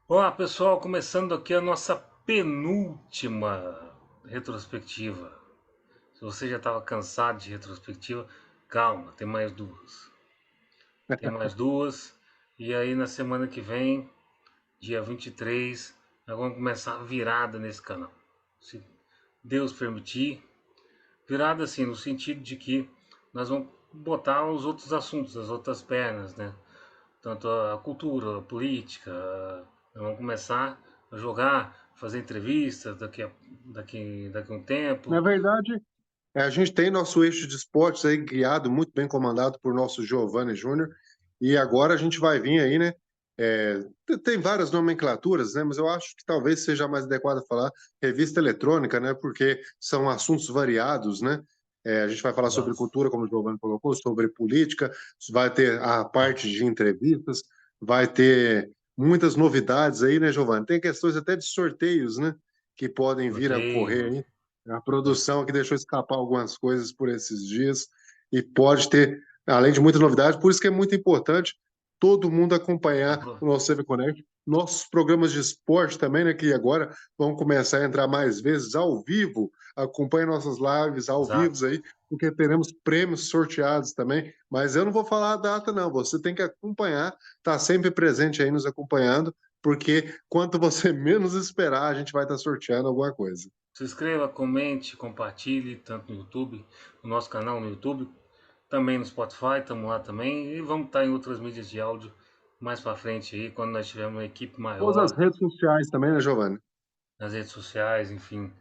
Olá pessoal, começando aqui a nossa penúltima retrospectiva. Se você já estava cansado de retrospectiva, calma, tem mais duas. Tem mais duas, e aí na semana que vem, dia 23, nós vamos começar a virada nesse canal. Se Deus permitir, virada assim, no sentido de que nós vamos botar os outros assuntos, as outras pernas, né? Tanto a cultura, a política. Vamos começar a jogar, fazer entrevistas daqui a um tempo. Na verdade, a gente tem nosso eixo de esportes aí guiado, muito bem comandado por nosso Giovanni Júnior, e agora a gente vai vir aí, né? Tem várias nomenclaturas, né? Mas eu acho que talvez seja mais adequado falar revista eletrônica, né? Porque são assuntos variados, né? A gente vai falar sobre Exato. cultura, como o Giovanni colocou, sobre política, vai ter a parte de entrevistas, vai ter muitas novidades aí, né, Giovanni? Tem questões até de sorteios, né? Que podem vir a ocorrer Sorteio. aí. A produção que deixou escapar algumas coisas por esses dias e pode ter, além de muita novidade, por isso que é muito importante todo mundo acompanhar o nosso CV Connect, nossos programas de esporte também, né, que agora vão começar a entrar mais vezes ao vivo. Acompanhe nossas lives ao vivo Exato. aí, porque teremos prêmios sorteados também. Mas eu não vou falar a data, não. Você tem que acompanhar, tá sempre presente aí nos acompanhando, porque quanto você menos esperar, a gente vai estar sorteando alguma coisa. Se inscreva, comente, compartilhe, tanto no YouTube, no nosso canal no YouTube, também no Spotify, estamos lá também. E vamos estar em outras mídias de áudio mais para frente aí, quando nós tivermos uma equipe Todas as maior, redes sociais também, né, Giovanni? nas redes sociais, enfim.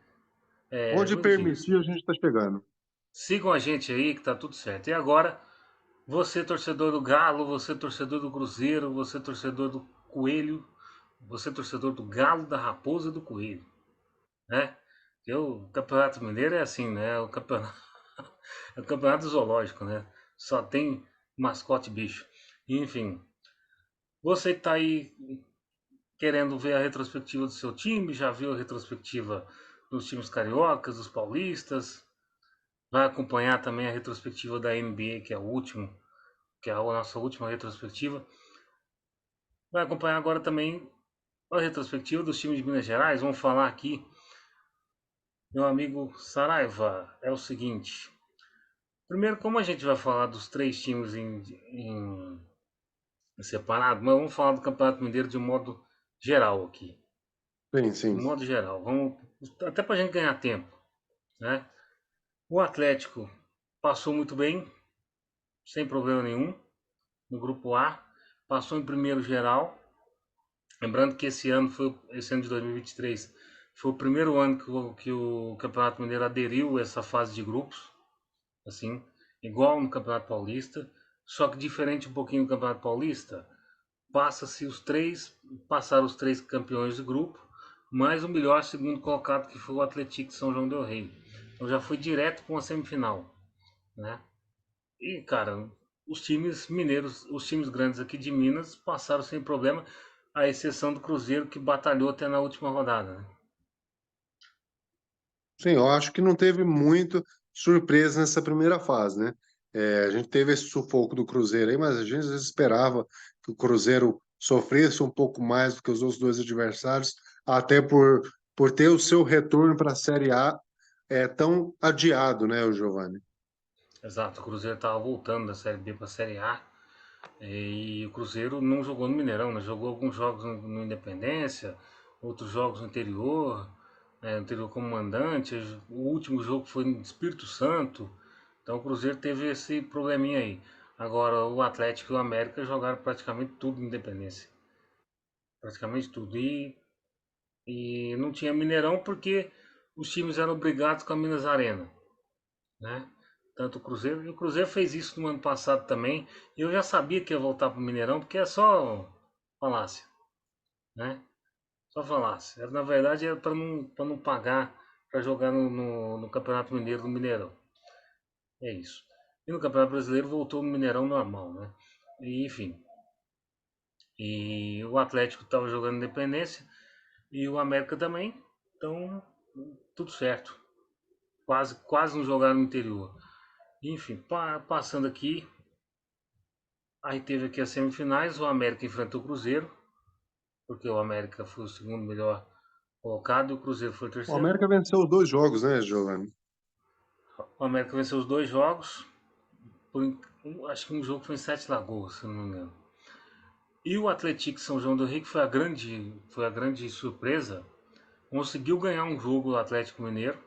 Onde Como eu disse, permitir, a gente está chegando. sigam a gente aí que tá tudo certo. E agora, você torcedor do Galo, você torcedor do Cruzeiro, você torcedor do Coelho, você torcedor do Galo, da Raposa e do Coelho, né? Porque o Campeonato Mineiro é assim, né? O campeonato, é o campeonato zoológico, né? Só tem mascote bicho. Enfim, você que tá aí querendo ver a retrospectiva do seu time, já viu a retrospectiva dos times cariocas, dos paulistas, vai acompanhar também a retrospectiva da NBA, que é o último, que é a nossa última retrospectiva. Vai acompanhar agora também a retrospectiva dos times de Minas Gerais. Vamos falar aqui, meu amigo Saraiva, é o seguinte. Primeiro, como a gente vai falar dos três times em separado, mas vamos falar do Campeonato Mineiro de um modo geral aqui. Sim, De sim. um modo geral. Vamos, até para a gente ganhar tempo, né? O Atlético passou muito bem, sem problema nenhum, no grupo A. Passou em primeiro geral. Lembrando que esse ano de 2023 foi o primeiro ano que o Campeonato Mineiro aderiu a essa fase de grupos, assim, igual no Campeonato Paulista, só que diferente um pouquinho do Campeonato Paulista, passa-se os três, passaram os três campeões de grupo, mais o melhor segundo colocado que foi o Atlético de São João del Rei. Então já foi direto para uma semifinal, né? E cara, os times mineiros, os times grandes aqui de Minas passaram sem problema, à exceção do Cruzeiro que batalhou até na última rodada, né? Sim, eu acho que não teve muito surpresa nessa primeira fase, né? A gente teve esse sufoco do Cruzeiro aí, mas a gente esperava que o Cruzeiro sofresse um pouco mais do que os outros dois adversários, até por ter o seu retorno para a Série A tão adiado, né, o Giovanni? Exato, o Cruzeiro estava voltando da Série B para a Série A e o Cruzeiro não jogou no Mineirão, né? Jogou alguns jogos no Independência, outros jogos no interior, interior como mandante. O último jogo foi no Espírito Santo, então o Cruzeiro teve esse probleminha aí. Agora o Atlético e o América jogaram praticamente tudo no Independência, praticamente tudo. E não tinha Mineirão porque os times eram obrigados com a Minas Arena, né? Tanto o Cruzeiro, e o Cruzeiro fez isso no ano passado também. E eu já sabia que ia voltar para o Mineirão, porque é só falácia, né? Só falácia. Na verdade era para não pagar para jogar no Campeonato Mineiro do Mineirão. É isso. E no Campeonato Brasileiro voltou no Mineirão normal, né? E, enfim. E o Atlético estava jogando Independência e o América também. Então, tudo certo. Quase não jogaram no interior. Enfim, passando aqui, aí teve aqui as semifinais, o América enfrentou o Cruzeiro, porque o América foi o segundo melhor colocado e o Cruzeiro foi o O terceiro. América venceu os dois jogos, né, Giovanni? O América venceu os dois jogos, por, acho que um jogo foi em Sete Lagoas, se não me engano. E o Atlético São João do Rei, que foi a grande surpresa, conseguiu ganhar um jogo do Atlético Mineiro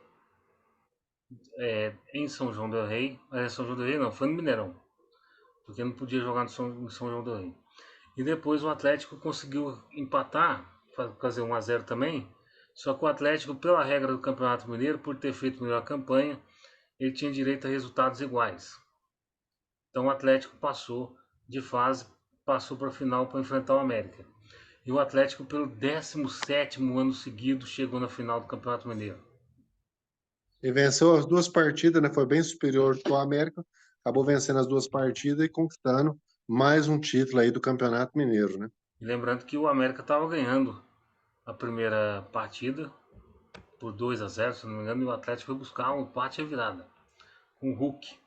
em São João do Rei. São João do Rei não, foi no Mineirão, porque não podia jogar no São João do Rei. E depois o Atlético conseguiu empatar, fazer 1 a 0 também. Só que o Atlético, pela regra do Campeonato Mineiro, por ter feito melhor campanha, ele tinha direito a resultados iguais. Então o Atlético passou de fase, passou para a final para enfrentar o América. E o Atlético, pelo 17º ano seguido, chegou na final do Campeonato Mineiro. E venceu as duas partidas, né? Foi bem superior ao América, acabou vencendo as duas partidas e conquistando mais um título aí do Campeonato Mineiro, né? E lembrando que o América estava ganhando a primeira partida por 2 a 0, se não me engano, e o Atlético foi buscar um empate e a virada com o Hulk.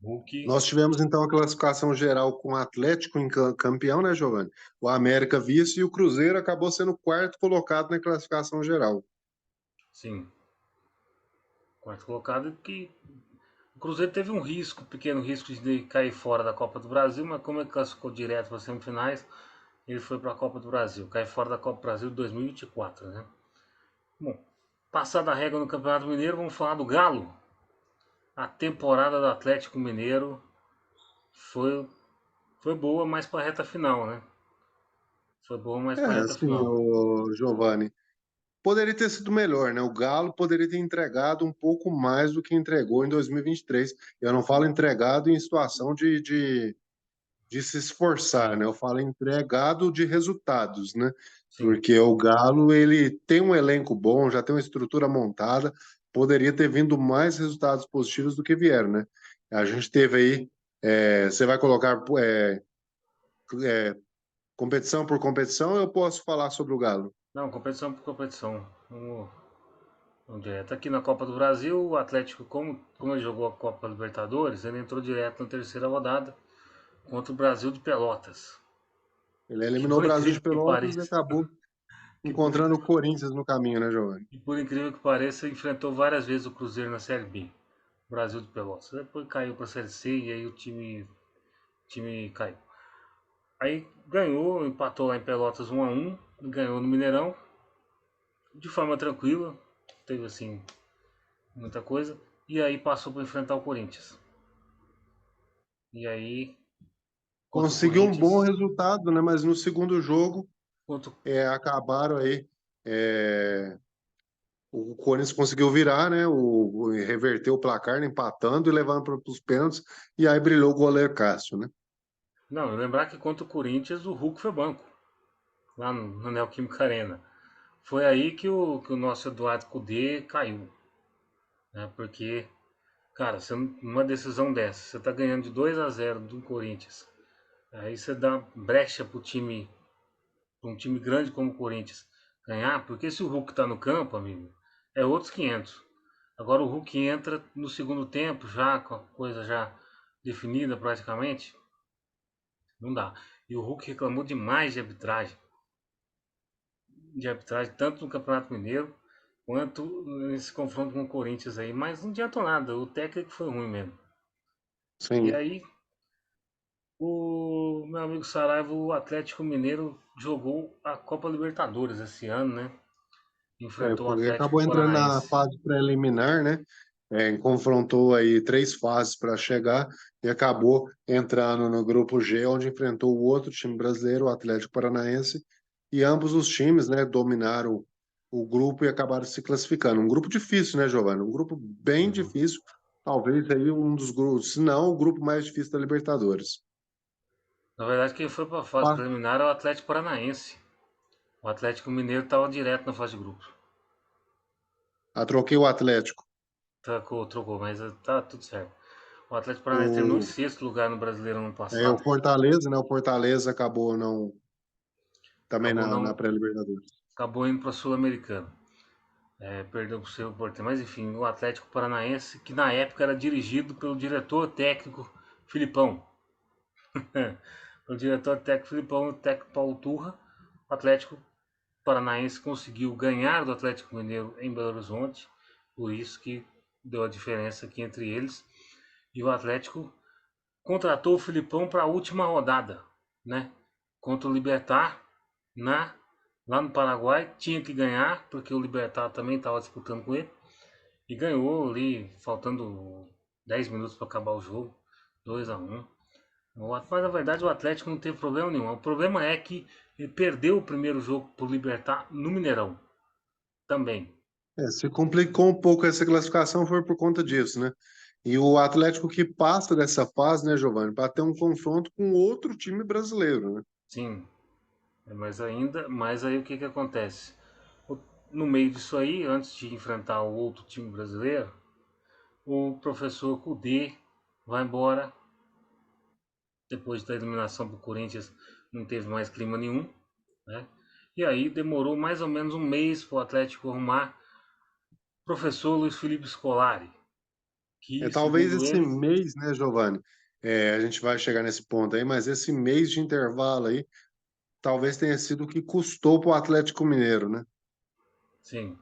Hulk, Nós tivemos então a classificação geral com o Atlético em campeão, né, Giovanni? O América vice e o Cruzeiro acabou sendo o quarto colocado na classificação geral. sim, quarto colocado, que o Cruzeiro teve um risco, pequeno risco de cair fora da Copa do Brasil, mas como ele classificou direto para as semifinais, ele foi para a Copa do Brasil, cai fora da Copa do Brasil de 2024, né? Bom, passada a regra no Campeonato Mineiro, vamos falar do Galo. A temporada do Atlético Mineiro foi, foi boa, mas para a reta final, né? Foi boa, mas É, para a reta assim, final. o Giovanni, poderia ter sido melhor, né? O Galo poderia ter entregado um pouco mais do que entregou em 2023. Eu não falo entregado em situação de se esforçar, Sim, né? Eu falo entregado de resultados, né? sim. Porque o Galo, ele tem um elenco bom, já tem uma estrutura montada, poderia ter vindo mais resultados positivos do que vieram, né? A gente teve aí, você vai colocar é, competição por competição, eu posso falar sobre o Galo. Não, competição por competição. Vamos direto. Aqui na Copa do Brasil, o Atlético, como ele jogou a Copa Libertadores, ele entrou direto na terceira rodada contra o Brasil de Pelotas. Ele Que eliminou o por Brasil de incrível que Pelotas e pareça, acabou que por, encontrando o Corinthians no caminho, né, Giovanni? que por incrível que pareça, enfrentou várias vezes o Cruzeiro na Série B. Brasil de Pelotas. Depois caiu para a Série C e aí o time caiu. Aí ganhou, empatou lá em Pelotas 1 a 1, ganhou no Mineirão de forma tranquila, teve assim muita coisa, e aí passou para enfrentar o Corinthians. E aí contra o Conseguiu um bom Corinthians, resultado, né? Mas no segundo jogo contra, acabaram aí. é, O Corinthians conseguiu virar, né? Reverteu o placar, né, empatando e levando para os pênaltis. E aí brilhou o goleiro Cássio, né? não, lembrar que contra o Corinthians o Hulk foi banco, lá no Neoquímica Arena. Foi aí que o nosso Eduardo Cudê caiu, né? Porque, cara, você, numa decisão dessa, você tá ganhando de 2 a 0 do Corinthians, aí você dá brecha pro time, pra um time grande como o Corinthians ganhar, porque se o Hulk tá no campo, amigo, é outros 500. Agora o Hulk entra no segundo tempo, já com a coisa já definida praticamente, não dá. E o Hulk reclamou demais de arbitragem, tanto no Campeonato Mineiro quanto nesse confronto com o Corinthians aí, mas não adiantou nada, o técnico foi ruim mesmo. E Sim. aí o meu amigo Saraiva, o Atlético Mineiro jogou a Copa Libertadores esse ano, né? Enfrentou o Porque Atlético acabou entrando na Paranaense. fase preliminar, né? Confrontou aí três fases para chegar e acabou entrando no grupo G, onde enfrentou o outro time brasileiro, o Atlético Paranaense, e ambos os times, né, dominaram o grupo e acabaram se classificando. Um grupo difícil, né, Giovanni? Um grupo bem Uhum. difícil, talvez aí um dos grupos, se não o grupo mais difícil da Libertadores. Na verdade, quem foi para a fase preliminar é o Atlético Paranaense. O Atlético Mineiro estava direto na fase de grupos. Troquei o Atlético. Trocou, mas tá tudo certo. O Atlético Paranaense terminou em O, sexto lugar no Brasileiro ano o passado. Fortaleza, né? O Fortaleza acabou não também Acabou na não, pré-Libertadores. acabou indo para a Sul-Americana. Perdeu para o seu porteiro. Mas enfim, o Atlético Paranaense, que na época era dirigido pelo diretor técnico Filipão. O diretor técnico Filipão, o técnico Paulo Turra. o Atlético Paranaense conseguiu ganhar do Atlético Mineiro em Belo Horizonte, por isso que deu a diferença aqui entre eles. E o Atlético contratou o Filipão para a última rodada, né? Contra o Libertad na lá no Paraguai, tinha que ganhar porque o Libertad também estava disputando com ele e ganhou ali faltando 10 minutos para acabar o jogo, 2-1. Mas na verdade o Atlético não teve problema nenhum. O problema é que ele perdeu o primeiro jogo por Libertad no Mineirão também. Se complicou um pouco essa classificação foi por conta disso, né? E o Atlético que passa dessa fase, né, Giovanni, para ter um confronto com outro time brasileiro, né? Sim, mas aí o que que acontece? No meio disso aí, antes de enfrentar o outro time brasileiro, o professor Cudê vai embora. Depois da eliminação para o Corinthians, não teve mais clima nenhum, né? E aí demorou mais ou menos um mês para o Atlético arrumar o professor Luiz Felipe Scolari, que Talvez segundo esse ele, mês, né, Giovanni? A gente vai chegar nesse ponto aí, mas esse mês de intervalo aí, talvez tenha sido o que custou para o Atlético Mineiro, né? sim.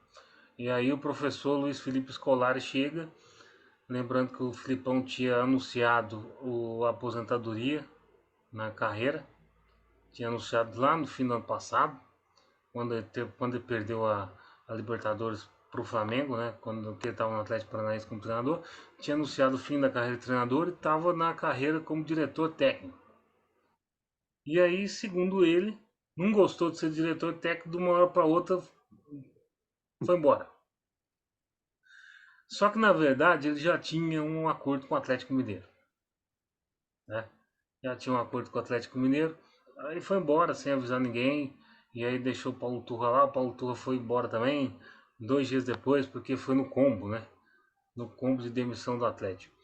E aí o professor Luiz Felipe Scolari chega, lembrando que o Filipão tinha anunciado a aposentadoria na carreira, tinha anunciado lá no fim do ano passado, quando ele perdeu a Libertadores para o Flamengo, né? Quando ele estava no Atlético Paranaense como treinador, tinha anunciado o fim da carreira de treinador e estava na carreira como diretor técnico. E aí, segundo ele, não gostou de ser diretor técnico de uma hora para outra, foi embora. Só que na verdade ele já tinha um acordo com o Atlético Mineiro, né? Já tinha um acordo com o Atlético Mineiro, aí foi embora sem avisar ninguém, e aí deixou o Paulo Turra lá, o Paulo Turra foi embora também, 2 dias depois, porque foi no combo, né? No combo de demissão do Atlético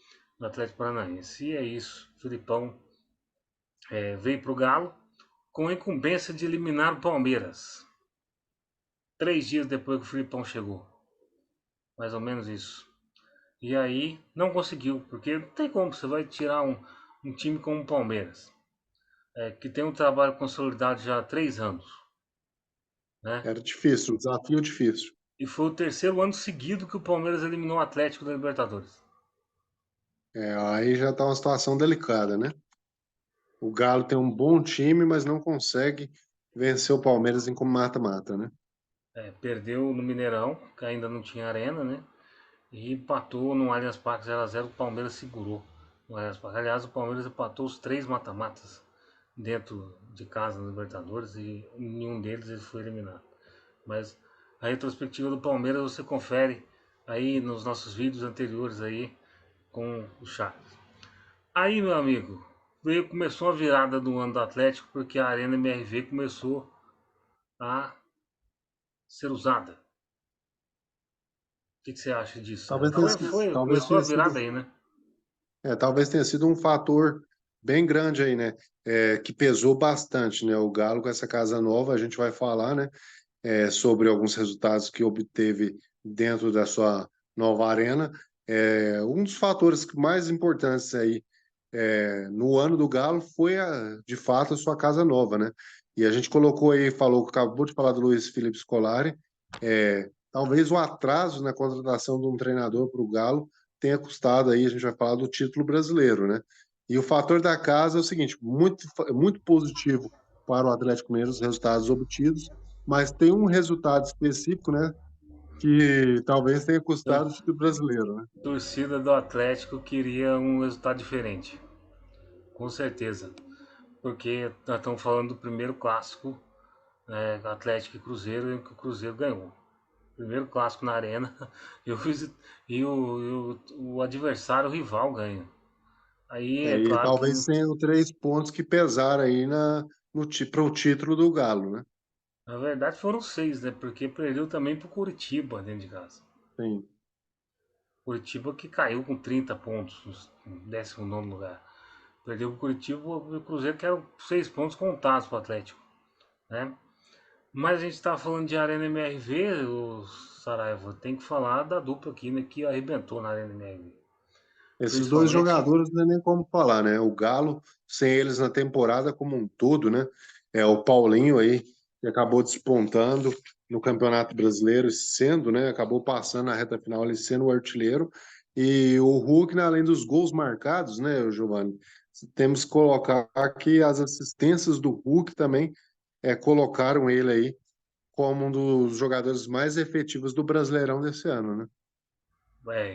Paranaense. E é isso, o Filipão veio para o Galo com a incumbência de eliminar o Palmeiras. 3 dias depois que o Filipão chegou, mais ou menos isso. E aí não conseguiu, porque não tem como você vai tirar um time como o Palmeiras, que tem um trabalho consolidado já há 3 anos, né? Era difícil, um desafio difícil. E foi o terceiro ano seguido que o Palmeiras eliminou o Atlético da Libertadores. Aí já está uma situação delicada, né? O Galo tem um bom time, mas não consegue vencer o Palmeiras em como mata-mata, né? Perdeu no Mineirão, que ainda não tinha arena, né? E empatou no Allianz Parque 0-0, o Palmeiras segurou no Allianz Parque. Aliás, o Palmeiras empatou os 3 mata-matas dentro de casa na Libertadores e em nenhum deles ele foi eliminado. Mas a retrospectiva do Palmeiras você confere aí nos nossos vídeos anteriores aí com o Chaves. Aí, meu amigo, começou a virada do ano do Atlético porque a Arena MRV começou a ser usada. O que você acha disso? Talvez tenha, talvez Começou a tenha sido, virada aí, né? talvez tenha sido um fator bem grande aí, né? Que pesou bastante, né? O Galo com essa casa nova, a gente vai falar, né? Sobre alguns resultados que obteve dentro da sua nova arena. Um dos fatores mais importantes aí no ano do Galo foi, de fato, a sua casa nova, né? E a gente colocou aí, acabou de falar do Luiz Felipe Scolari, talvez o atraso na contratação de um treinador para o Galo tenha custado aí, a gente vai falar do título brasileiro, né? E o fator da casa é o seguinte, muito positivo para o Atlético Mineiro os resultados obtidos, mas tem um resultado específico, né, que talvez tenha A custado o título brasileiro, né? torcida do Atlético queria um resultado diferente, com certeza. Porque nós estamos falando do primeiro clássico, Atlético e Cruzeiro, em que o Cruzeiro ganhou. Primeiro clássico na arena e o adversário o rival ganha. Aí é E claro que, talvez tenham 3 pontos que pesaram aí para o título do Galo, né? na verdade, foram 6, né? Porque perdeu também pro Curitiba dentro de casa. Sim. Curitiba que caiu com 30 pontos no 19º lugar. Perdeu pro Curitiba e o Cruzeiro que eram 6 pontos contados pro Atlético, né? Mas a gente tá falando de Arena MRV, o Saraiva, tem que falar da dupla aqui, né, que arrebentou na Arena MRV. Esses dois Principalmente, jogadores não é nem como falar, né? O Galo, sem eles na temporada como um todo, né? O Paulinho aí. que acabou despontando no Campeonato Brasileiro, sendo, né, acabou passando na reta final ali, sendo o artilheiro. E o Hulk, né, além dos gols marcados, né, Giovanni, temos que colocar que as assistências do Hulk também colocaram ele aí como um dos jogadores mais efetivos do Brasileirão desse ano, né?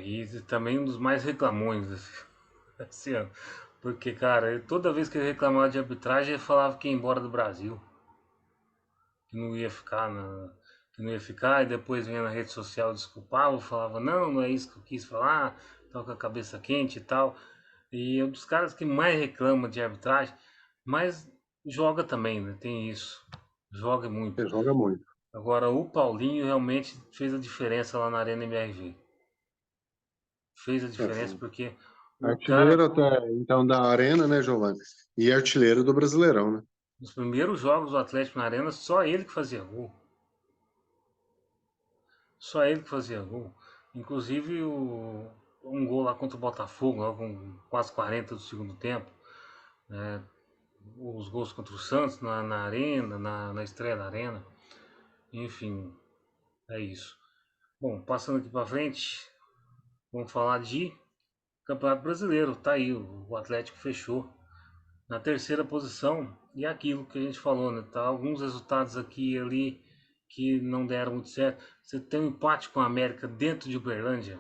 E também um dos mais reclamões esse ano. Porque, cara, toda vez que ele reclamava de arbitragem, ele falava que ia embora do Brasil, que não ia ficar que não ia ficar, e depois vinha na rede social desculpava, falava, não, não é isso que eu quis falar, tava com a cabeça quente e tal. E é um dos caras que mais reclama de arbitragem, mas joga também, né? Tem isso. Joga muito. Ele joga muito. Agora, o Paulinho realmente fez a diferença lá na Arena MRV. Fez a diferença Foi. porque o cara, Artilheiro até então da Arena, né, Giovanni? E artilheiro do Brasileirão, né? nos primeiros jogos do Atlético na Arena, só ele que fazia gol. Só ele que fazia gol. Inclusive um gol lá contra o Botafogo, lá com quase 40 do segundo tempo. Né? Os gols contra o Santos na Arena, na estreia da Arena. Enfim, é isso. Bom, passando aqui para frente, vamos falar de Campeonato Brasileiro. Tá aí, o Atlético fechou na terceira posição. E é aquilo que a gente falou, né? Tá alguns resultados aqui e ali que não deram muito certo. Você tem um empate com a América dentro de Uberlândia,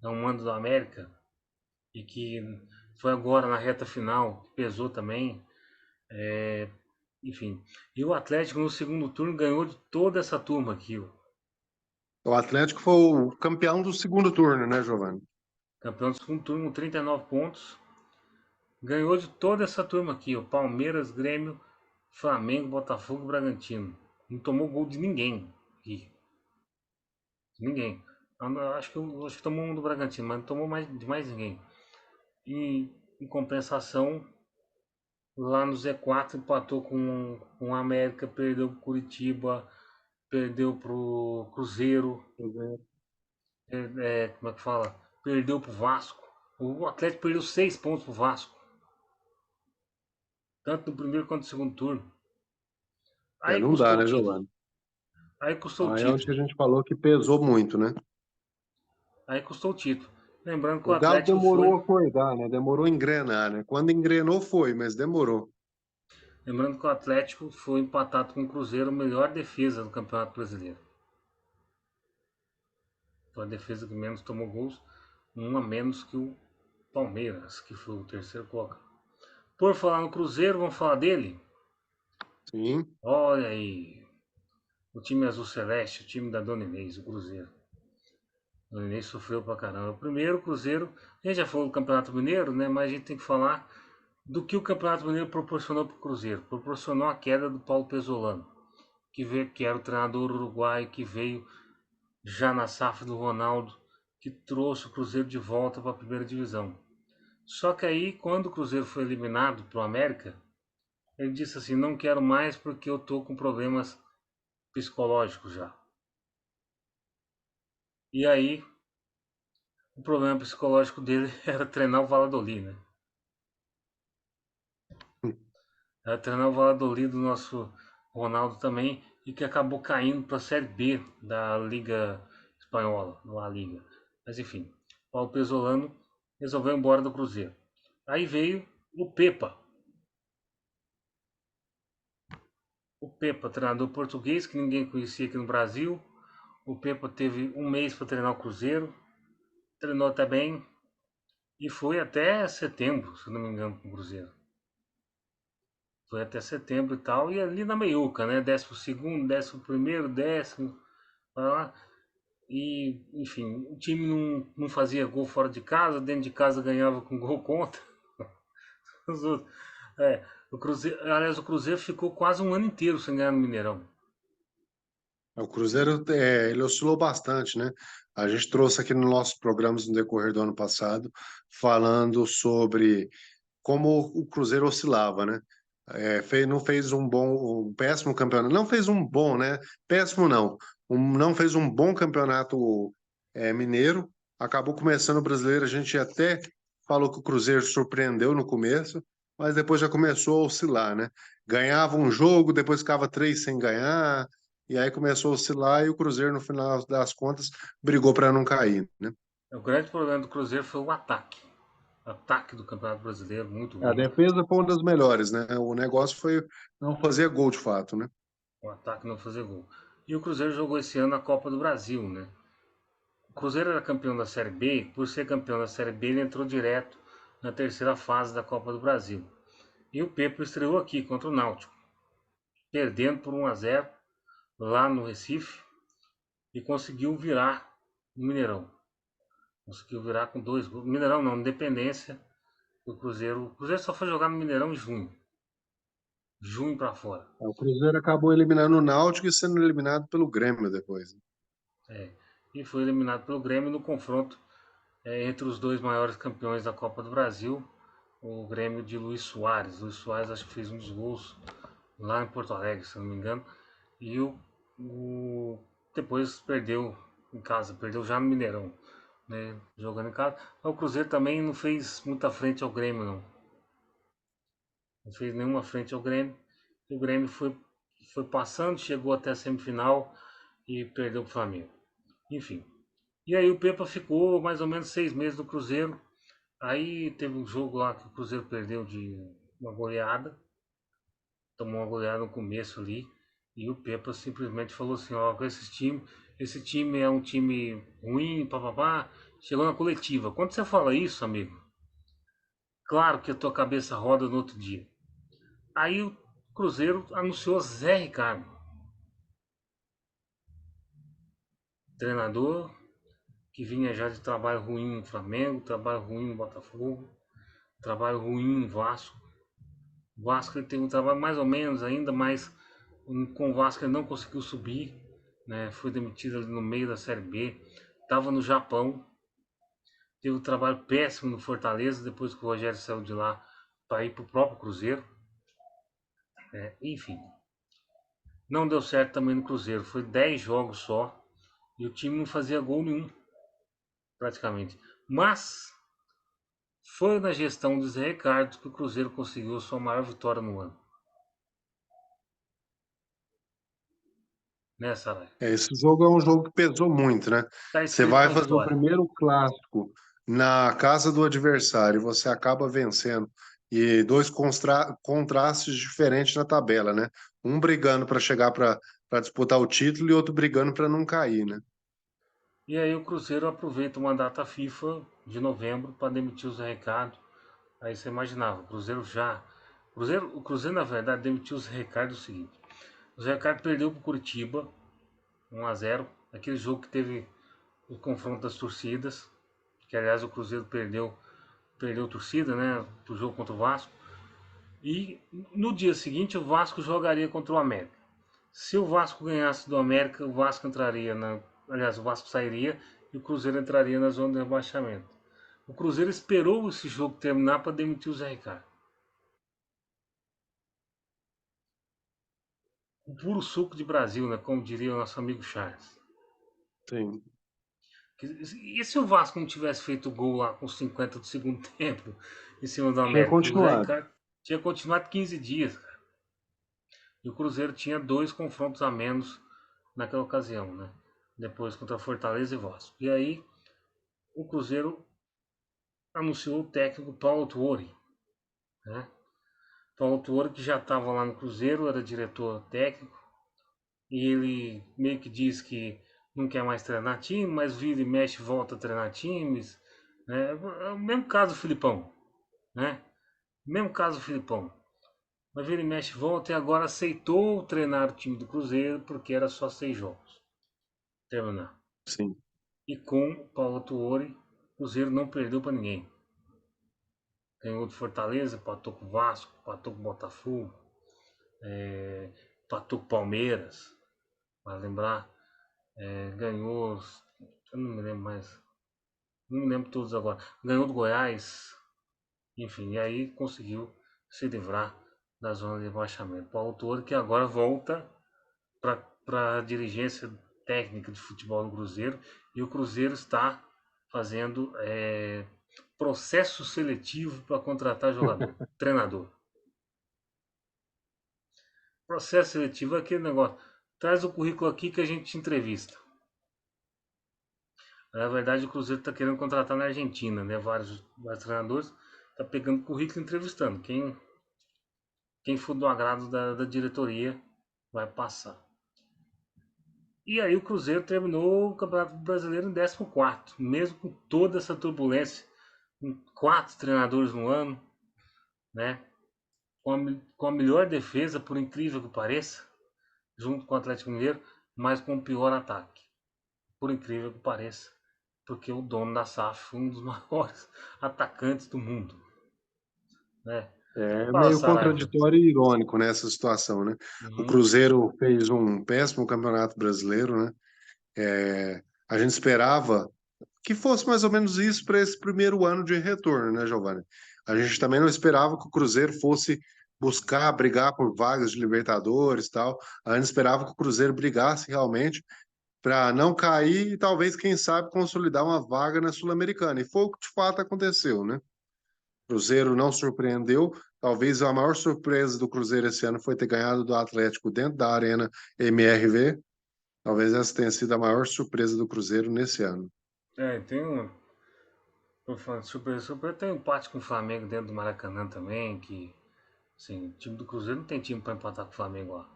é um mando da América, e que foi agora na reta final, pesou também. Enfim. E o Atlético no segundo turno ganhou de toda essa turma aqui, ó. O Atlético foi o campeão do segundo turno, né, Giovanni? Campeão do segundo turno com 39 pontos. Ganhou de toda essa turma aqui, ó. Palmeiras, Grêmio, Flamengo, Botafogo e Bragantino. Não tomou gol de ninguém aqui. Ninguém. Acho que tomou um do Bragantino, mas não tomou de mais ninguém. E em compensação, lá no Z4 empatou com o América, perdeu pro Curitiba, perdeu pro Cruzeiro, como é que fala? Perdeu pro Vasco. O Atlético perdeu 6 pontos pro Vasco, tanto no primeiro quanto no segundo turno. Aí Não dá, custou o né, título. Giovanni? Aí custou o Aí é onde título. a gente falou que pesou muito, né? Aí custou o título. Lembrando que o O Galo Atlético foi. demorou a acordar, né? Demorou a engrenar, né? Quando engrenou foi, mas demorou. Lembrando que o Atlético foi empatado com o Cruzeiro, a melhor defesa do Campeonato Brasileiro. Foi a defesa que menos tomou gols, um a menos que o Palmeiras, que foi o terceiro colocado. Por falar no Cruzeiro, vamos falar dele? Sim. Olha aí, o time azul celeste, o time da Dona Inês, o Cruzeiro. O Dona Inês sofreu pra caramba. O primeiro Cruzeiro, a gente já falou do Campeonato Mineiro, né? Mas a gente tem que falar do que o Campeonato Mineiro proporcionou para o Cruzeiro. Proporcionou a queda do Paulo Pesolano, que era o treinador uruguaio que veio já na safra do Ronaldo, que trouxe o Cruzeiro de volta para a primeira divisão. Só que aí, quando o Cruzeiro foi eliminado para o América, ele disse assim: não quero mais porque eu tô com problemas psicológicos já. E aí, o problema psicológico dele era treinar o Valladolid, né? Era treinar o Valladolid do nosso Ronaldo também, e que acabou caindo para a Série B da Liga Espanhola, La Liga. Mas enfim, Paulo Pesolano resolveu ir embora do Cruzeiro. Aí veio o Pepa. O Pepa, treinador português que ninguém conhecia aqui no Brasil. O Pepa teve um mês para treinar o Cruzeiro, treinou até bem e foi até setembro, se não me engano, com o Cruzeiro. Foi até setembro e tal, e ali na meiuca, né? 12º, 11º, décimo, para lá. E, enfim, o time não fazia gol fora de casa, dentro de casa ganhava com gol contra. O Cruzeiro, aliás, o Cruzeiro ficou quase um ano inteiro sem ganhar no Mineirão. O Cruzeiro, ele oscilou bastante, né? A gente trouxe aqui nos nossos programas no decorrer do ano passado, falando sobre como o Cruzeiro oscilava, né? Não fez um péssimo campeonato, não fez um bom, né? Péssimo não, não fez um bom campeonato mineiro, acabou começando o brasileiro, a gente até falou que o Cruzeiro surpreendeu no começo, mas depois já começou a oscilar, né? Ganhava um jogo, depois ficava três sem ganhar, e aí começou a oscilar e o Cruzeiro, no final das contas, brigou para não cair, né? O grande problema do Cruzeiro foi o ataque. O ataque do Campeonato Brasileiro, muito A ruim. defesa foi uma das melhores, né? O negócio foi não fazer gol de fato, né? O ataque não fazer gol. E o Cruzeiro jogou esse ano a Copa do Brasil, né? O Cruzeiro era campeão da Série B, por ser campeão da Série B, ele entrou direto na terceira fase da Copa do Brasil. E o Pepa estreou aqui contra o Náutico, perdendo por 1-0 lá no Recife e conseguiu virar no Mineirão. Conseguiu virar com 2 gols. Mineirão não, Independência. O Cruzeiro só foi jogar no Mineirão em junho. Junho pra fora. O Cruzeiro acabou eliminando o Náutico e sendo eliminado pelo Grêmio depois. É. E foi eliminado pelo Grêmio no confronto entre os dois maiores campeões da Copa do Brasil. O Grêmio de Luiz Soares. Luiz Soares acho que fez um dos gols lá em Porto Alegre, se não me engano. E o depois perdeu em casa, perdeu já no Mineirão, né? Jogando em casa. Mas o Cruzeiro também não fez muita frente ao Grêmio, não. Não fez nenhuma frente ao Grêmio. O Grêmio foi passando, chegou até a semifinal e perdeu para o Flamengo. Enfim. E aí o Pepa ficou mais ou menos 6 meses no Cruzeiro. Aí teve um jogo lá que o Cruzeiro perdeu de uma goleada. Tomou uma goleada no começo ali. E o Pepa simplesmente falou assim, ó, com esse time é um time ruim, papapá. Chegou na coletiva. Quando você fala isso, amigo, claro que a tua cabeça roda no outro dia. Aí o Cruzeiro anunciou Zé Ricardo, treinador que vinha já de trabalho ruim no Flamengo, trabalho ruim no Botafogo, trabalho ruim no Vasco. O Vasco ele teve um trabalho mais ou menos ainda, mas com o Vasco ele não conseguiu subir, né? Foi demitido ali no meio da Série B. Estava no Japão, teve um trabalho péssimo no Fortaleza, depois que o Rogério saiu de lá para ir para o próprio Cruzeiro. Enfim, não deu certo também no Cruzeiro. Foi 10 jogos só e o time não fazia gol nenhum, praticamente. Mas foi na gestão do Zé Ricardo que o Cruzeiro conseguiu a sua maior vitória no ano. Né, Sarai? Esse jogo é um jogo que pesou muito, né? Tá Você escrito vai na fazer o história. primeiro clássico na casa do adversário e você acaba vencendo. E dois contrastes diferentes na tabela, né? Um brigando para chegar para disputar o título e outro brigando para não cair, né? E aí o Cruzeiro aproveita uma data FIFA de novembro para demitir o Zé Ricardo. Aí você imaginava, o Cruzeiro já. O Cruzeiro, na verdade, demitiu o Zé Ricardo o seguinte. O Zé Ricardo perdeu para o Curitiba 1-0. Aquele jogo que teve o confronto das torcidas. Que aliás o Cruzeiro perdeu torcida, né? Pro jogo contra o Vasco. E no dia seguinte o Vasco jogaria contra o América. Se o Vasco ganhasse do América, o Vasco entraria na. Aliás, o Vasco sairia e o Cruzeiro entraria na zona de rebaixamento. O Cruzeiro esperou esse jogo terminar para demitir o Zé Ricardo. O puro suco de Brasil, né? Como diria o nosso amigo Charles. Sim. E se o Vasco não tivesse feito gol lá com 50 do segundo tempo em cima do Tinha América? O Zé continuado. Ricardo tinha continuado 15 dias, cara. E o Cruzeiro tinha 2 confrontos a menos naquela ocasião, né? Depois contra Fortaleza e Vasco. E aí o Cruzeiro anunciou o técnico Paulo Tuori, né? Paulo Tuori que já estava lá no Cruzeiro, era diretor técnico, e ele meio que diz que não quer mais treinar time, mas vira e mexe volta a treinar times, né? É o mesmo caso do Filipão, né? Mesmo caso do Filipão. Mas vira e mexe volta e agora aceitou treinar o time do Cruzeiro porque era só 6 jogos. Terminar. Sim. E com Paulo Tuori, o Cruzeiro não perdeu para ninguém. Ganhou do Fortaleza, empatou com o Vasco, empatou com o Botafogo, empatou com o Palmeiras, para lembrar. Ganhou, eu não me lembro mais, não me lembro todos agora. Ganhou do Goiás, enfim, e aí conseguiu se livrar da zona de rebaixamento. Paulo Tuori que agora volta para a dirigência técnica de futebol no Cruzeiro e o Cruzeiro está fazendo Processo seletivo para contratar jogador, treinador. Processo seletivo é aquele negócio. Traz o currículo aqui que a gente te entrevista. Na verdade, o Cruzeiro está querendo contratar na Argentina, né? Vários treinadores. Tá pegando currículo e entrevistando. Quem for do agrado da diretoria vai passar. E aí o Cruzeiro terminou o Campeonato Brasileiro em 14º, mesmo com toda essa turbulência, com 4 treinadores no ano, né? Com a melhor defesa, por incrível que pareça, junto com o Atlético Mineiro, mas com o pior ataque, por incrível que pareça, porque o dono da SAF foi um dos maiores atacantes do mundo, né? É Fala, meio Saraiva. contraditório e irônico nessa situação, né? O Uhum. Cruzeiro fez um péssimo campeonato brasileiro, né? A gente esperava que fosse mais ou menos isso para esse primeiro ano de retorno, né, Giovanni? A gente também não esperava que o Cruzeiro fosse buscar brigar por vagas de Libertadores e tal. A gente esperava que o Cruzeiro brigasse realmente para não cair e talvez, quem sabe, consolidar uma vaga na Sul-Americana. E foi o que de fato aconteceu, né? O Cruzeiro não surpreendeu. Talvez a maior surpresa do Cruzeiro esse ano foi ter ganhado do Atlético dentro da Arena MRV. Talvez essa tenha sido a maior surpresa do Cruzeiro nesse ano. Tem um. Tô falando super, tem um empate com o Flamengo dentro do Maracanã também, que assim, o time do Cruzeiro não tem time para empatar com o Flamengo lá.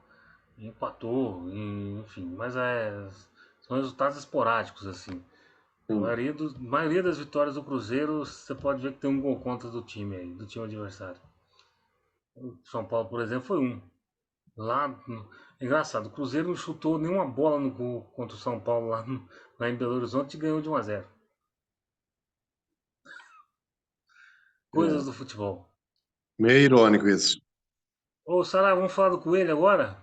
Empatou, enfim, mas são resultados esporádicos assim. Sim. Maioria das vitórias do Cruzeiro, você pode ver que tem um gol contra do time aí, do time adversário. O São Paulo, por exemplo, foi um. Lá, engraçado, o Cruzeiro não chutou nenhuma bola no gol contra o São Paulo lá em Belo Horizonte e ganhou de 1-0. Coisas É. do futebol. Meio irônico isso. Ô, Sarah, vamos falar do Coelho agora?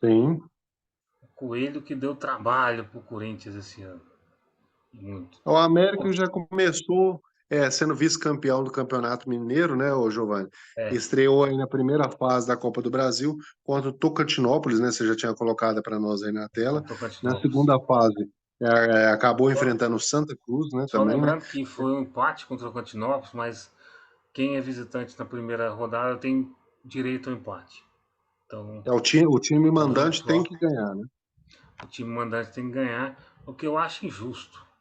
Sim. O Coelho que deu trabalho pro Corinthians esse ano. Muito. O América já começou sendo vice-campeão do Campeonato Mineiro, né, o Giovanni? É, Estreou aí na primeira fase da Copa do Brasil contra o Tocantinópolis, né? Você já tinha colocado para nós aí na tela. contra o Na Tocantinópolis. segunda fase, acabou enfrentando o Santa Cruz, né, Só também, né? lembrando que foi um empate contra o Tocantinópolis, mas quem é visitante na primeira rodada tem direito ao empate. Então, O time os jogos mandante tem fora, que ganhar, né? o time mandante tem que ganhar, o que eu acho injusto.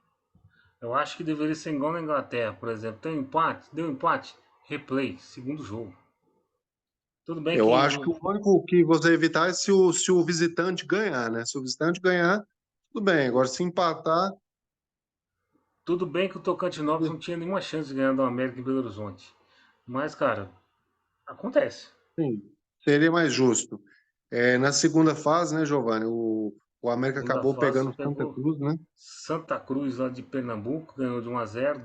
Eu acho que deveria ser igual na Inglaterra, por exemplo. Tem um empate, deu empate, replay, segundo jogo. Tudo bem Eu que acho que o único que você evitar é se o visitante ganhar, né? Se o visitante ganhar, tudo bem. Agora, se empatar, o Tocantinópolis não tinha nenhuma chance de ganhar do América em Belo Horizonte. Mas, cara, acontece. sim, seria mais justo. Na segunda fase, né, Giovanni, o América Segunda acabou fase pegando o Santa pegou Cruz, né? Santa Cruz lá de Pernambuco, ganhou de 1-0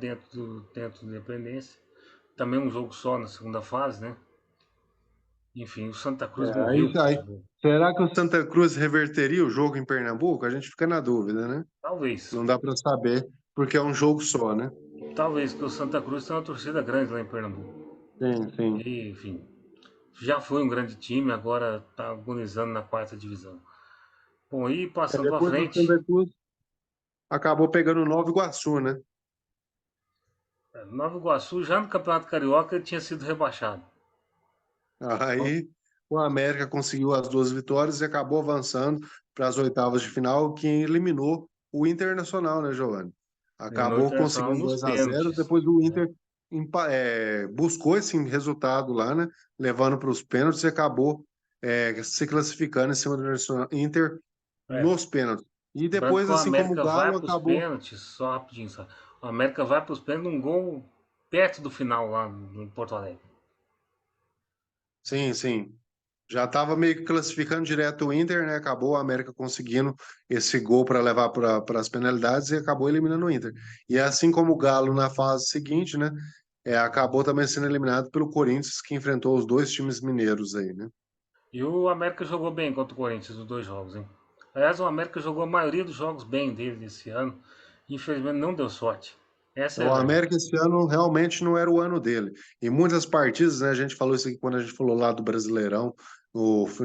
dentro do Independência. Também um jogo só na segunda fase, né? Enfim, o Santa Cruz morreu Aí, pro aí, futebol. será que o Santa Cruz reverteria o jogo em Pernambuco? A gente fica na dúvida, né? Talvez. Não dá para saber, porque é um jogo só, né? Talvez, porque o Santa Cruz tem uma torcida grande lá em Pernambuco. Sim, sim. E, enfim, já foi um grande time, agora está agonizando na quarta divisão. Bom, e passando para Depois do frente, Santa Cruz, acabou pegando o Nova Iguaçu, né? Nova Iguaçu já no Campeonato Carioca tinha sido rebaixado. Aí o América conseguiu as duas vitórias e acabou avançando para as oitavas de final, que eliminou o Internacional, né, Giovanni? Eliminou o Acabou Internacional conseguindo nos 2-0, pênaltis. depois o Né? Inter buscou esse resultado lá, né? Levando para os pênaltis e acabou se classificando em cima do Inter É, nos pênaltis. E lembrando depois, que o assim como o América vai Galo, para os acabou. pênaltis, só rapidinho, só. O América vai para os pênaltis num gol perto do final lá no Porto Alegre. Sim, sim. Já estava meio que classificando direto o Inter, né? Acabou o América conseguindo esse gol para levar para as penalidades e acabou eliminando o Inter. E assim como o Galo na fase seguinte, né? Acabou também sendo eliminado pelo Corinthians, que enfrentou os dois times mineiros aí, né? E o América jogou bem contra o Corinthians nos dois jogos, hein? Aliás, o América jogou a maioria dos jogos bem dele esse ano. Infelizmente não deu sorte. Essa é a O verdade. América esse ano realmente não era o ano dele. Em muitas partidas, né, a gente falou isso aqui quando a gente falou lá do Brasileirão,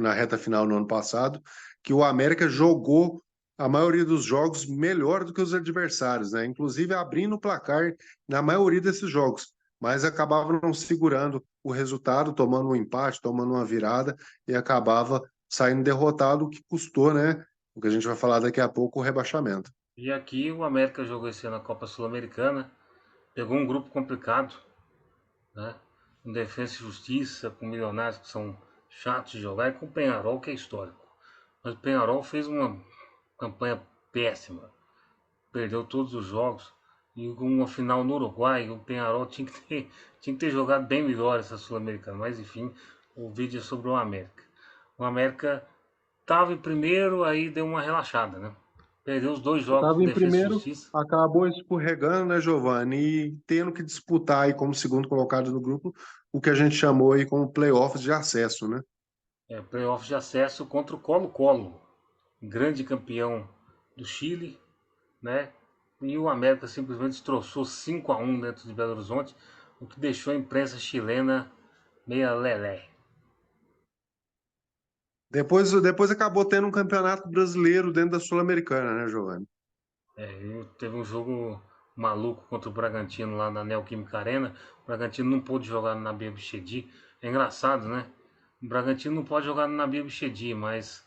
na reta final no ano passado, que o América jogou a maioria dos jogos melhor do que os adversários, né? Inclusive abrindo o placar na maioria desses jogos, mas acabava não segurando o resultado, tomando um empate, tomando uma virada e acabava saindo derrotado, o que custou, né? O que a gente vai falar daqui a pouco, o rebaixamento. E aqui o América jogou esse ano a Copa Sul-Americana, pegou um grupo complicado, né? Com Defensa e Justiça, com Milionários que são chatos de jogar e com o Penharol que é histórico. Mas o Penharol fez uma campanha péssima, perdeu todos os jogos e com uma final no Uruguai, o Penharol tinha que ter jogado bem melhor essa Sul-Americana, mas enfim, o vídeo é sobre o América. O América estava em primeiro, aí deu uma relaxada, né? Perdeu os dois jogos Estava com em Defesa e primeiro, Justiça. acabou escorregando, né, Giovanni? E tendo que disputar aí como segundo colocado no grupo, o que a gente chamou aí como playoffs de acesso, né? Playoff de acesso contra o Colo-Colo, grande campeão do Chile, né? E o América simplesmente destroçou 5-1 dentro de Belo Horizonte, o que deixou a imprensa chilena meia lelé. Depois acabou tendo um campeonato brasileiro dentro da Sul-Americana, né, Giovanni? Teve um jogo maluco contra o Bragantino lá na Neoquímica Arena. O Bragantino não pôde jogar na Nabil Bichedi. É engraçado, né? O Bragantino não pode jogar na Nabil Bichedi, mas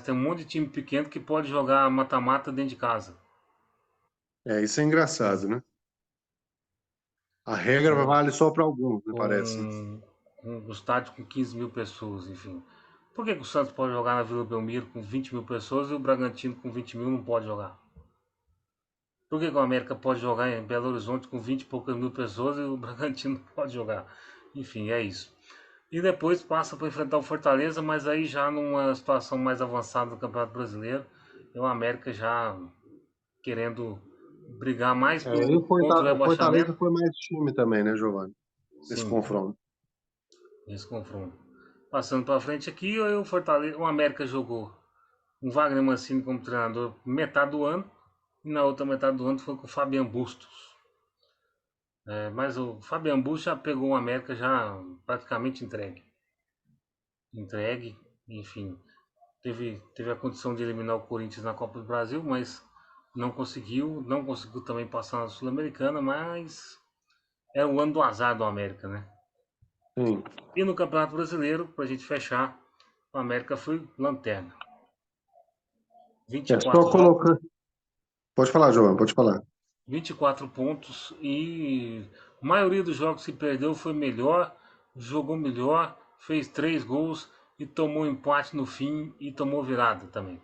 tem um monte de time pequeno que pode jogar mata-mata dentro de casa. Isso é engraçado, né? A regra Com, vale só para alguns, me parece, né? com um estádio com 15 mil pessoas, enfim. Por que o Santos pode jogar na Vila Belmiro com 20 mil pessoas e o Bragantino com 20 mil não pode jogar? Por que o América pode jogar em Belo Horizonte com 20 e poucas mil pessoas e o Bragantino não pode jogar? Enfim, é isso. E depois passa para enfrentar o Fortaleza, mas aí já numa situação mais avançada do Campeonato Brasileiro, e o América já querendo brigar mais E contra o O Fortaleza rebaixamento. foi mais time também, né, Giovanni? Nesse Sim, confronto. nesse confronto. Passando para frente aqui, o Fortaleza, o América jogou com Wagner Mancini como treinador metade do ano, e na outra metade do ano foi com o Fabian Bustos. Mas o Fabian Bush já pegou o América já praticamente entregue. Entregue, enfim. Teve a condição de eliminar o Corinthians na Copa do Brasil, mas não conseguiu. Não conseguiu também passar na Sul-Americana, mas é o ano do azar do América, né? Sim. E no Campeonato Brasileiro, para a gente fechar, o América foi lanterna. É só 24 jogos, colocar. Pode falar, Giovanni, pode falar. 24 pontos e a maioria dos jogos que perdeu foi melhor, jogou melhor, fez 3 gols e tomou empate no fim e tomou virada também.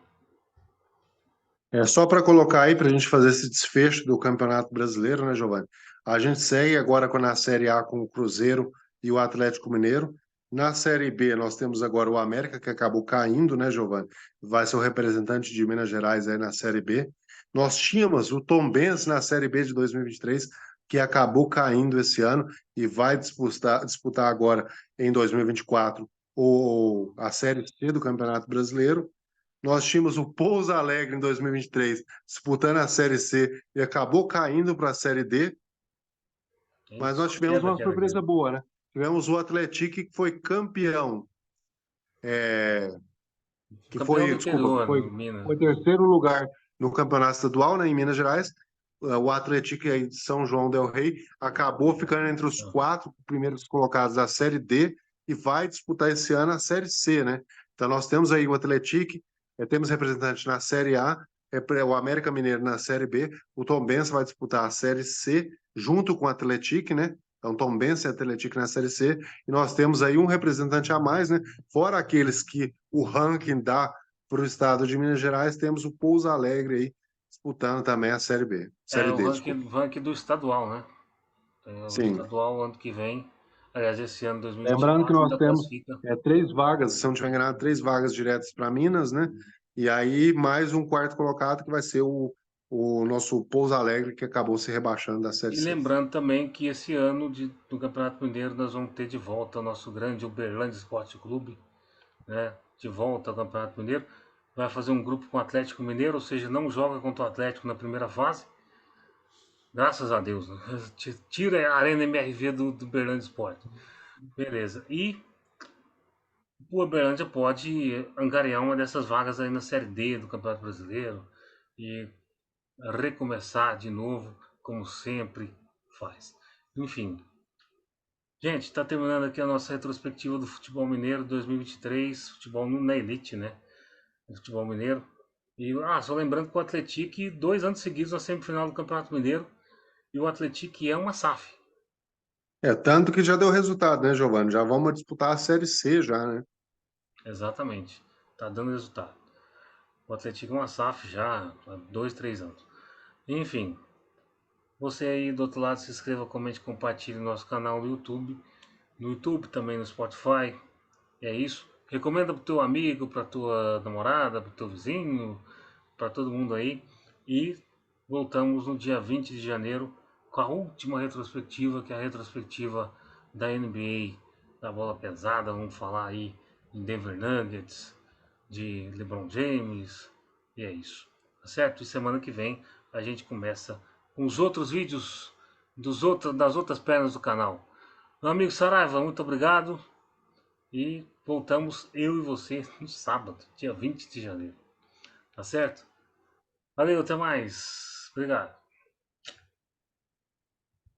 É só para colocar aí, para a gente fazer esse desfecho do Campeonato Brasileiro, né, Giovanni? A gente segue agora na Série A com o Cruzeiro e o Atlético Mineiro. Na Série B, nós temos agora o América, que acabou caindo, né, Giovanni? Vai ser o representante de Minas Gerais aí na Série B. Nós tínhamos o Tombense na Série B de 2023, que acabou caindo esse ano e vai disputar agora em 2024 a Série C do Campeonato Brasileiro. Nós tínhamos o Pouso Alegre em 2023 disputando a Série C e acabou caindo para a Série D, mas nós Só tivemos queda, uma queda, surpresa queda. boa, né? Tivemos o Atlético que foi campeão, é, Campeão do desculpa, interior, no Minas. foi terceiro lugar no campeonato estadual, né, em Minas Gerais. O Atlético aí de São João del Rei acabou ficando entre os quatro primeiros colocados da Série D e vai disputar esse ano a Série C, né? Então nós temos aí o Atlético, temos representante na Série A, o América Mineiro na Série B, o Tombense vai disputar a Série C junto com o Atlético, né? Então Tombense e Atlético na Série C, e nós temos aí um representante a mais, né? Fora aqueles que o ranking dá para o estado de Minas Gerais, temos o Pouso Alegre aí disputando também a Série B. É Série o D, ranking, desculpa. ranking do estadual, né? O Sim. estadual ano que vem, aliás, esse ano Lembrando que 2024 nós ainda temos classifica. três vagas, se eu não tiver enganado, três vagas diretas para Minas, né? E aí mais um quarto colocado que vai ser o nosso Pouso Alegre, que acabou se rebaixando da Série E C. lembrando também que esse ano do Campeonato Mineiro nós vamos ter de volta o nosso grande Uberlândia Esporte Clube, né? De volta ao Campeonato Mineiro. Vai fazer um grupo com o Atlético Mineiro, ou seja, não joga contra o Atlético na primeira fase. Graças a Deus, né? Tira a Arena MRV do Uberlândia Esporte. Beleza. E o Uberlândia pode angariar uma dessas vagas aí na Série D do Campeonato Brasileiro e recomeçar de novo, como sempre faz. Enfim, gente, está terminando aqui a nossa retrospectiva do futebol mineiro 2023, futebol na elite, né? Do futebol mineiro. E só lembrando que o Atlético, 2 anos seguidos na semifinal do Campeonato Mineiro, e o Atlético é uma SAF. É, tanto que já deu resultado, né, Giovanni? Já vamos disputar a Série C já, né? Exatamente. Tá dando resultado. O Atlético é uma SAF já há 2, 3 anos. Enfim, você aí do outro lado se inscreva, comente, compartilhe no nosso canal no YouTube. No YouTube, também no Spotify. É isso. Recomenda pro teu amigo, pra tua namorada, pro teu vizinho, para todo mundo aí. E voltamos no dia 20 de janeiro com a última retrospectiva, que é a retrospectiva da NBA, da bola pesada. Vamos falar aí de Denver Nuggets, de LeBron James. E é isso. Tá certo? E semana que vem a gente começa com os outros vídeos das outras pernas do canal. Meu amigo Saraiva, muito obrigado. E voltamos eu e você no sábado, dia 20 de janeiro. Tá certo? Valeu, até mais. Obrigado.